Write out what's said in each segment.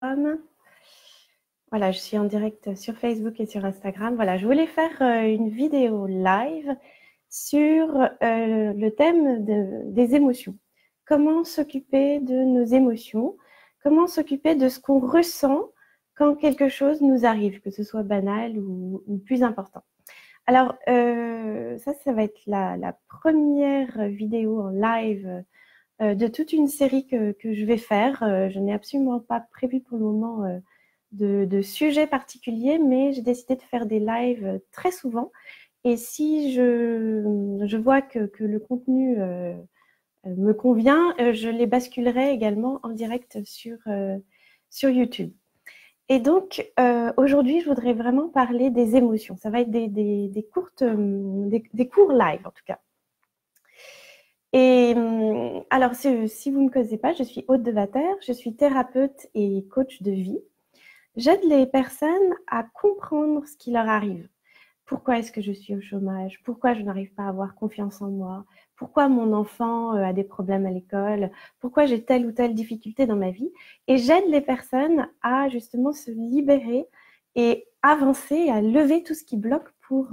Voilà, je suis en direct sur Facebook et sur Instagram. Voilà, je voulais faire une vidéo live sur le thème des émotions. Comment s'occuper de nos émotions? Comment s'occuper de ce qu'on ressent quand quelque chose nous arrive, que ce soit banal ou plus important. Alors, ça va être la première vidéo en live de toute une série que je vais faire. Je n'ai absolument pas prévu pour le moment de sujet particulier, mais j'ai décidé de faire des lives très souvent. Et si je vois que le contenu me convient, je les basculerai également en direct sur YouTube. Et donc, aujourd'hui, je voudrais vraiment parler des émotions. Ça va être des cours live, en tout cas. Et alors, si vous ne me connaissez pas, je suis Aude Devater, je suis thérapeute et coach de vie. J'aide les personnes à comprendre ce qui leur arrive. Pourquoi est-ce que je suis au chômage? Pourquoi je n'arrive pas à avoir confiance en moi? Pourquoi mon enfant a des problèmes à l'école? Pourquoi j'ai telle ou telle difficulté dans ma vie? Et j'aide les personnes à justement se libérer et avancer, à lever tout ce qui bloque pour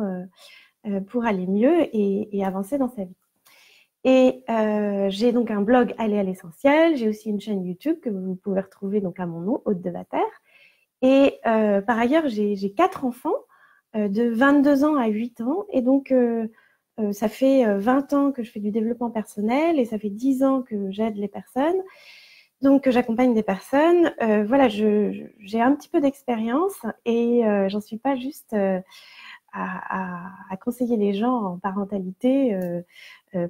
aller mieux et avancer dans sa vie. Et j'ai donc un blog Aller à l'essentiel. J'ai aussi une chaîne YouTube que vous pouvez retrouver donc à mon nom, Aude Devater. Et par ailleurs, j'ai 4 enfants de 22 ans à 8 ans. Et donc, ça fait 20 ans que je fais du développement personnel et ça fait 10 ans que j'aide les personnes. Donc, que j'accompagne des personnes. Voilà, j'ai un petit peu d'expérience et j'en suis pas juste à conseiller les gens en parentalité,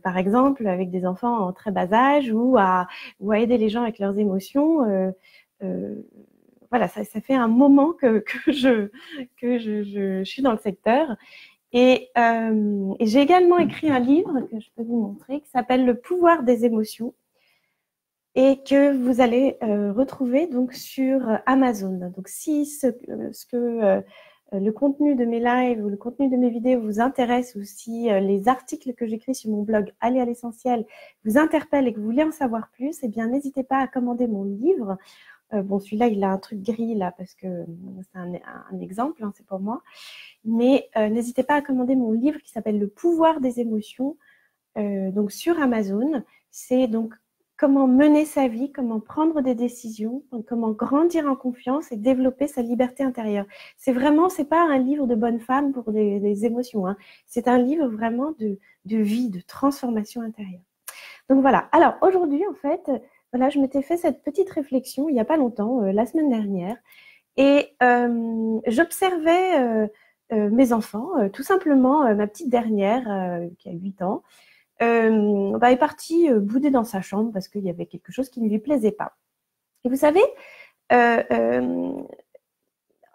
par exemple, avec des enfants en très bas âge ou à aider les gens avec leurs émotions. Voilà, ça fait un moment que je suis dans le secteur. Et j'ai également écrit un livre que je peux vous montrer qui s'appelle Le pouvoir des émotions et que vous allez retrouver donc sur Amazon. Donc si le contenu de mes lives ou le contenu de mes vidéos vous intéresse ou si les articles que j'écris sur mon blog Aller à l'essentiel vous interpellent et que vous voulez en savoir plus, eh bien n'hésitez pas à commander mon livre. Bon, celui-là, il a un truc gris là parce que c'est un exemple, hein, c'est pour moi. Mais n'hésitez pas à commander mon livre qui s'appelle Le pouvoir des émotions, donc sur Amazon. C'est donc comment mener sa vie, comment prendre des décisions, comment grandir en confiance et développer sa liberté intérieure. C'est pas un livre de bonne femme pour des émotions, hein. C'est un livre vraiment de vie, de transformation intérieure. Donc voilà. Alors aujourd'hui, en fait, voilà, je m'étais fait cette petite réflexion il n'y a pas longtemps, la semaine dernière, et j'observais mes enfants, tout simplement ma petite dernière qui a 8 ans, est partie bouder dans sa chambre parce qu'il y avait quelque chose qui ne lui plaisait pas. Et vous savez, euh, euh,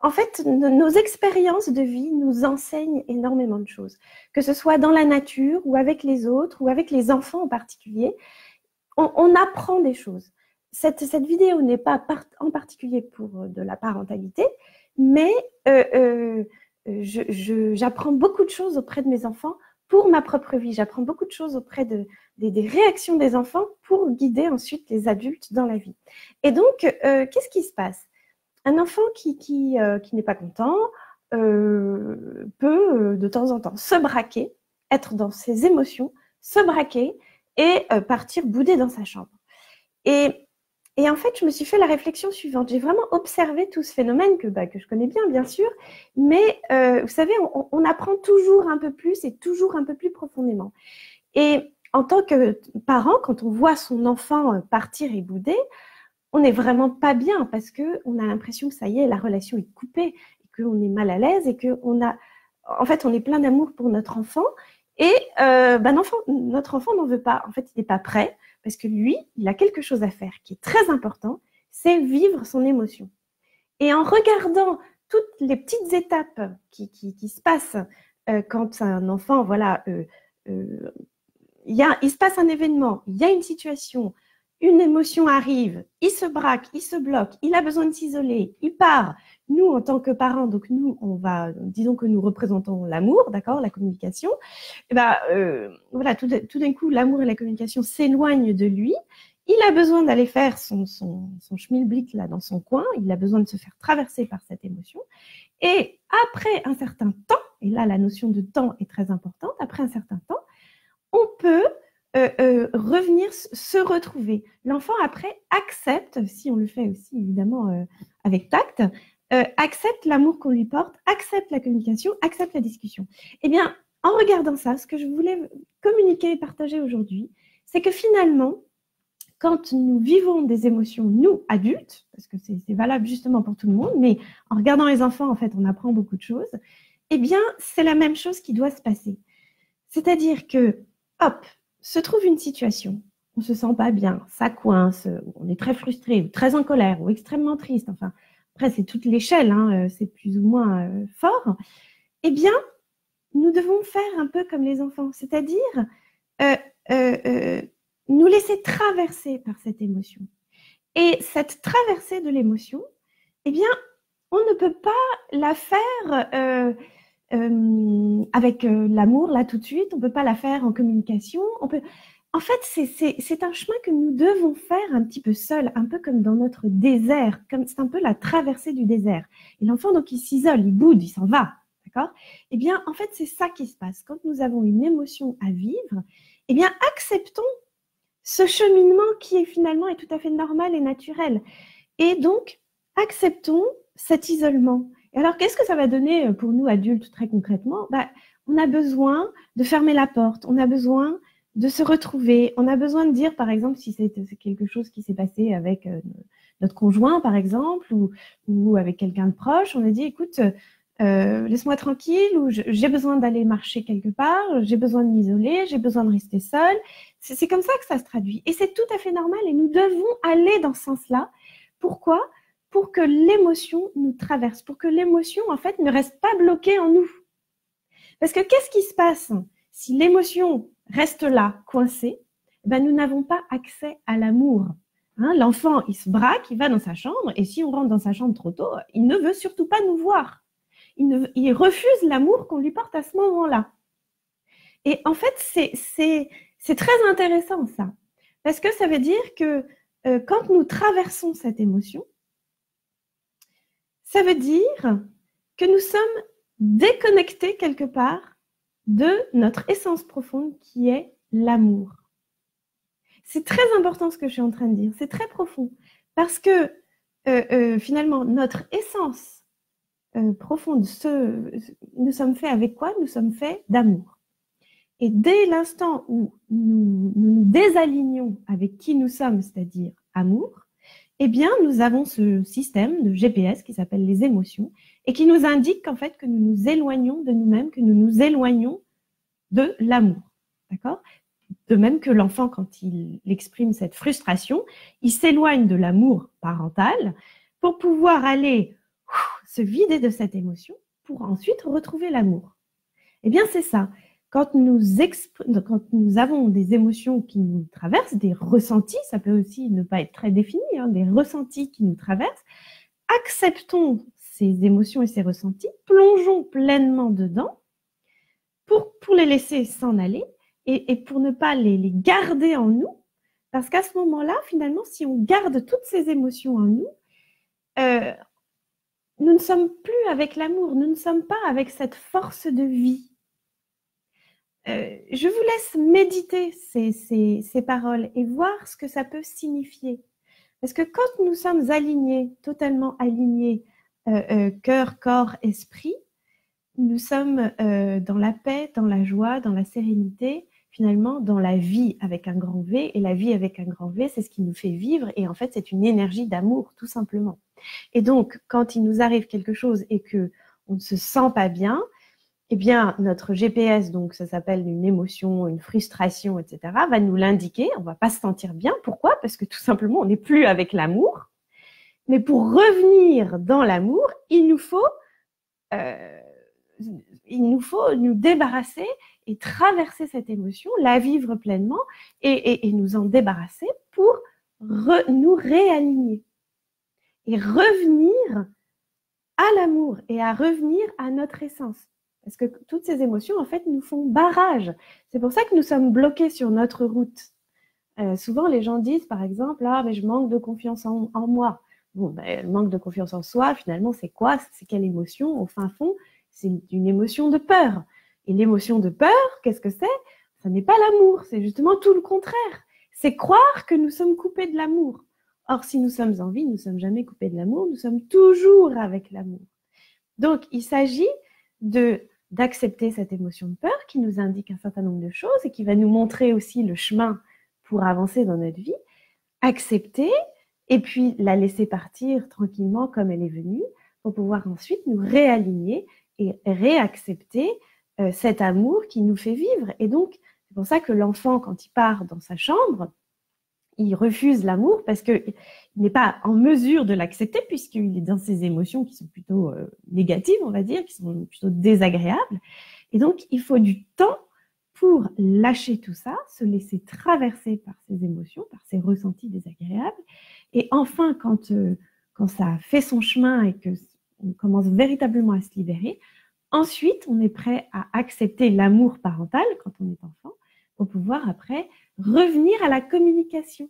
en fait, nos expériences de vie nous enseignent énormément de choses, que ce soit dans la nature ou avec les autres ou avec les enfants en particulier. On apprend des choses. Cette vidéo n'est pas en particulier pour de la parentalité, mais j'apprends beaucoup de choses auprès de mes enfants pour ma propre vie. J'apprends beaucoup de choses auprès des réactions des enfants pour guider ensuite les adultes dans la vie. Et donc, qu'est-ce qui se passe? Un enfant qui n'est pas content peut de temps en temps se braquer, être dans ses émotions, se braquer et partir bouder dans sa chambre. Et en fait, je me suis fait la réflexion suivante. J'ai vraiment observé tout ce phénomène que je connais bien sûr, mais vous savez, on apprend toujours un peu plus et toujours un peu plus profondément. Et en tant que parent, quand on voit son enfant partir et bouder, on n'est vraiment pas bien parce qu'on a l'impression que ça y est, la relation est coupée, et qu'on est mal à l'aise et en fait, on est plein d'amour pour notre enfant. Et notre enfant n'en veut pas. En fait, il n'est pas prêt parce que lui, il a quelque chose à faire qui est très important, c'est vivre son émotion. Et en regardant toutes les petites étapes qui se passent quand un enfant, voilà, il se passe un événement, il y a une situation, une émotion arrive, il se braque, il se bloque, il a besoin de s'isoler, il part. Nous, en tant que parents, donc nous, disons que nous représentons l'amour, d'accord, la communication. Et voilà, tout d'un coup, l'amour et la communication s'éloignent de lui. il a besoin d'aller faire son schmilblick là dans son coin, il a besoin de se faire traverser par cette émotion. Et après un certain temps, et là la notion de temps est très importante, après un certain temps, on peut revenir se retrouver. L'enfant après accepte, si on le fait aussi évidemment avec tact, accepte l'amour qu'on lui porte, accepte la communication, accepte la discussion. Eh bien, en regardant ça, ce que je voulais communiquer et partager aujourd'hui, c'est que finalement, quand nous vivons des émotions, nous, adultes, parce que c'est valable justement pour tout le monde, mais en regardant les enfants, en fait, on apprend beaucoup de choses, eh bien, c'est la même chose qui doit se passer. C'est-à-dire que, hop, se trouve une situation, on ne se sent pas bien, ça coince, on est très frustré, ou très en colère, ou extrêmement triste, enfin, après, c'est toute l'échelle, hein, c'est plus ou moins fort, eh bien, nous devons faire un peu comme les enfants, c'est-à-dire nous laisser traverser par cette émotion. Et cette traversée de l'émotion, eh bien, on ne peut pas la faire avec l'amour, là, tout de suite. On ne peut pas la faire en communication. En fait, c'est un chemin que nous devons faire un petit peu seul, un peu comme dans notre désert. C'est un peu la traversée du désert. Et l'enfant, donc, il s'isole, il boude, il s'en va. D'accord ? Eh bien, en fait, c'est ça qui se passe. Quand nous avons une émotion à vivre, eh bien, acceptons ce cheminement qui est finalement est tout à fait normal et naturel. Et donc, acceptons cet isolement. Et alors, qu'est-ce que ça va donner pour nous adultes très concrètement ? On a besoin de fermer la porte, on a besoin de se retrouver, on a besoin de dire, par exemple, si c'est quelque chose qui s'est passé avec notre conjoint, par exemple, ou avec quelqu'un de proche, on a dit, écoute, laisse-moi tranquille, ou j'ai besoin d'aller marcher quelque part, j'ai besoin de m'isoler, j'ai besoin de rester seule. C'est comme ça que ça se traduit. Et c'est tout à fait normal et nous devons aller dans ce sens-là. Pourquoi ? Pour que l'émotion nous traverse, pour que l'émotion, en fait, ne reste pas bloquée en nous. Parce que qu'est-ce qui se passe si l'émotion reste là, coincée ? Nous n'avons pas accès à l'amour. Hein, l'enfant, il se braque, il va dans sa chambre, et si on rentre dans sa chambre trop tôt, il ne veut surtout pas nous voir. Il refuse l'amour qu'on lui porte à ce moment-là. Et en fait, c'est très intéressant ça, parce que ça veut dire que quand nous traversons cette émotion, ça veut dire que nous sommes déconnectés quelque part de notre essence profonde qui est l'amour. C'est très important ce que je suis en train de dire, c'est très profond, parce que finalement, notre essence profonde, nous sommes faits avec quoi ? Nous sommes faits d'amour. Et dès l'instant où nous nous désalignons avec qui nous sommes, c'est-à-dire amour, eh bien, nous avons ce système de GPS qui s'appelle les émotions et qui nous indique qu'en fait, que nous nous éloignons de nous-mêmes, que nous nous éloignons de l'amour. D'accord ? De même que l'enfant, quand il exprime cette frustration, il s'éloigne de l'amour parental pour pouvoir aller se vider de cette émotion pour ensuite retrouver l'amour. Eh bien, c'est ça. Quand nous avons des émotions qui nous traversent, des ressentis, ça peut aussi ne pas être très défini, hein, des ressentis qui nous traversent, acceptons ces émotions et ces ressentis, plongeons pleinement dedans pour les laisser s'en aller et pour ne pas les garder en nous, parce qu'à ce moment-là, finalement, si on garde toutes ces émotions en nous, nous ne sommes plus avec l'amour, nous ne sommes pas avec cette force de vie. Je vous laisse méditer ces paroles et voir ce que ça peut signifier. Parce que quand nous sommes alignés, totalement alignés, cœur, corps, esprit, nous sommes dans la paix, dans la joie, dans la sérénité, finalement dans la vie avec un grand V. Et la vie avec un grand V, c'est ce qui nous fait vivre. Et en fait, c'est une énergie d'amour, tout simplement. Et donc, quand il nous arrive quelque chose et qu'on ne se sent pas bien, eh bien, notre GPS, donc ça s'appelle une émotion, une frustration, etc., va nous l'indiquer. On ne va pas se sentir bien. Pourquoi ? Parce que tout simplement, on n'est plus avec l'amour. Mais pour revenir dans l'amour, il nous faut nous débarrasser et traverser cette émotion, la vivre pleinement et nous en débarrasser pour nous réaligner et revenir à l'amour et à revenir à notre essence. Parce que toutes ces émotions, en fait, nous font barrage. C'est pour ça que nous sommes bloqués sur notre route. souvent les gens disent par exemple, ah mais je manque de confiance en moi. Bon, ben, le manque de confiance en soi, finalement, c'est quoi? C'est quelle émotion? Au fin fond, c'est une émotion de peur. Et l'émotion de peur, qu'est-ce que c'est? Ça n'est pas l'amour, c'est justement tout le contraire. C'est croire que nous sommes coupés de l'amour. Or, si nous sommes en vie, nous ne sommes jamais coupés de l'amour, nous sommes toujours avec l'amour. Donc, il s'agit d'accepter cette émotion de peur qui nous indique un certain nombre de choses et qui va nous montrer aussi le chemin pour avancer dans notre vie. Accepter et puis la laisser partir tranquillement comme elle est venue pour pouvoir ensuite nous réaligner et réaccepter cet amour qui nous fait vivre. Et donc, c'est pour ça que l'enfant, quand il part dans sa chambre, il refuse l'amour parce qu'il n'est pas en mesure de l'accepter puisqu'il est dans ses émotions qui sont plutôt négatives, on va dire, qui sont plutôt désagréables. Et donc, il faut du temps pour lâcher tout ça, se laisser traverser par ses émotions, par ses ressentis désagréables. Et enfin, quand ça a fait son chemin et qu'on commence véritablement à se libérer, ensuite, on est prêt à accepter l'amour parental quand on est enfant pour pouvoir après revenir à la communication.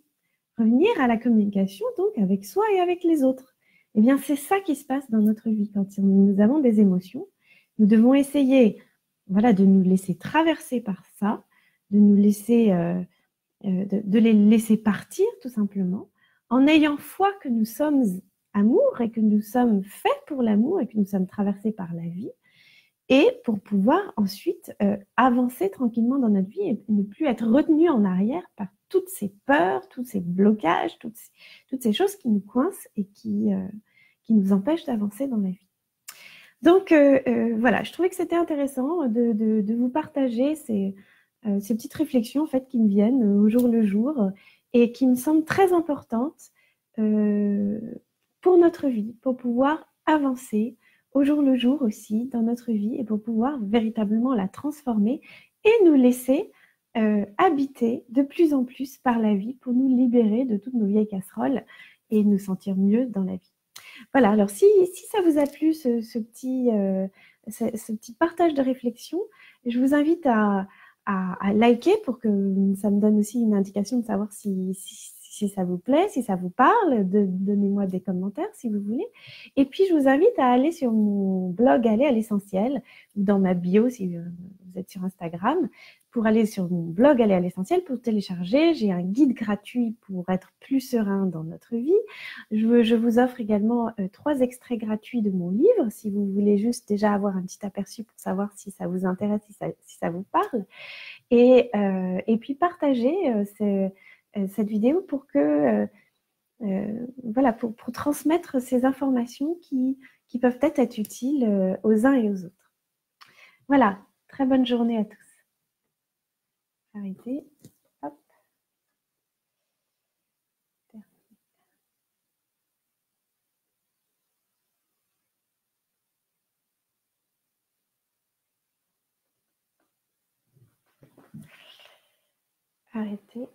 Revenir à la communication donc avec soi et avec les autres. Eh bien, c'est ça qui se passe dans notre vie. Quand nous avons des émotions, nous devons essayer de nous laisser traverser par ça, de nous laisser, de les laisser partir tout simplement, en ayant foi que nous sommes amour et que nous sommes faits pour l'amour et que nous sommes traversés par la vie, et pour pouvoir ensuite avancer tranquillement dans notre vie et ne plus être retenu en arrière par toutes ces peurs, tous ces blocages, toutes ces choses qui nous coincent et qui nous empêchent d'avancer dans la vie. Donc voilà, je trouvais que c'était intéressant de vous partager ces petites réflexions en fait, qui me viennent au jour le jour et qui me semblent très importantes pour notre vie, pour pouvoir avancer au jour le jour aussi dans notre vie et pour pouvoir véritablement la transformer et nous laisser habiter de plus en plus par la vie pour nous libérer de toutes nos vieilles casseroles et nous sentir mieux dans la vie. Voilà, alors si ça vous a plu ce petit partage de réflexion, je vous invite à liker pour que ça me donne aussi une indication de savoir si ça vous plaît, si ça vous parle. Donnez-moi des commentaires si vous voulez. Et puis, je vous invite à aller sur mon blog Aller à l'essentiel, ou dans ma bio si vous êtes sur Instagram, pour aller sur mon blog Aller à l'essentiel pour télécharger. J'ai un guide gratuit pour être plus serein dans notre vie. Je vous offre également 3 extraits gratuits de mon livre, si vous voulez juste déjà avoir un petit aperçu pour savoir si ça vous intéresse, si ça vous parle. Et puis partagez cette vidéo pour que pour transmettre ces informations qui peuvent être utiles aux uns et aux autres. Voilà, très bonne journée à tous. Arrêtez. Hop. Arrêtez.